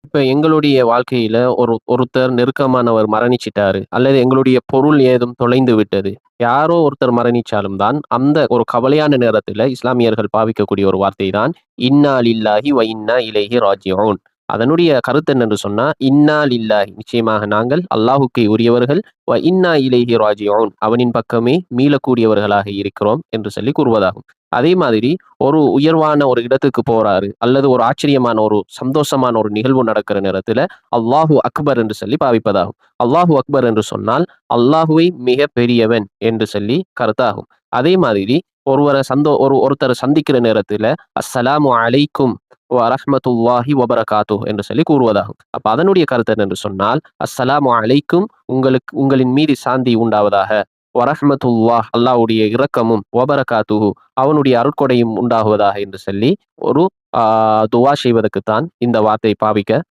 இப்ப எங்களுடைய வாழ்க்கையில ஒருத்தர் நெருக்கமானவர் மரணிச்சிட்டாரு, அல்லது எங்களுடைய பொருள் ஏதும் தொலைந்து விட்டது. யாரோ ஒருத்தர் மரணிச்சாலும் தான், அந்த ஒரு கவலையான நேரத்தில இஸ்லாமியர்கள் பாவிக்கக்கூடிய ஒரு வார்த்தை தான், "இன்னா லில்லாஹி வ இன்னா இலைஹி ராஜிஊன்." அதனுடைய கருத்து என்னென்று சொன்னா, "இன்னா லில்லாஹி" நிச்சயமாக நாங்கள் அல்லாஹுக்கே உரியவர்கள், "வ இன்னா இலைஹி ராஜிஊன்" அவனின் பக்கமே மீளக்கூடியவர்களாக இருக்கிறோம் என்று சொல்லி கூறுவதாகும். அதே மாதிரி ஒரு உயர்வான ஒரு இடத்துக்கு போறாரு, அல்லது ஒரு ஆச்சரியமான ஒரு சந்தோஷமான ஒரு நிகழ்வு நடக்கிற நேரத்துல, அல்லாஹு அக்பர் என்று சொல்லி பாவிப்பதாகும். அல்லாஹு அக்பர் என்று சொன்னால், அல்லாஹுவை மிக பெரியவன் என்று சொல்லி கருத்தாகும். அதே மாதிரி ஒருத்தர சந்திக்கிற நேரத்துல, "அஸ்ஸலாமு அலைக்கும் வ ரஹ்மத்துல்லாஹி வ பரகாத்துஹ்" என்று சொல்லி கூறுவதாகும். அப்ப அதனுடைய கருத்து என்னென்று சொன்னால், "அஸ்ஸலாமு அலைக்கும்" உங்களின் மீது சாந்தி உண்டாவதாக. "வரஹ்மத்துல்லாஹ்" அல்லாஹ்வுடைய இரக்கமும், "வபரகாத்துஹு" அவனுடைய அருட்கொடையும் உண்டாகுவதாக என்று சொல்லி ஒரு துவா செய்வதற்குத்தான் இந்த வார்த்தை பாவிக்க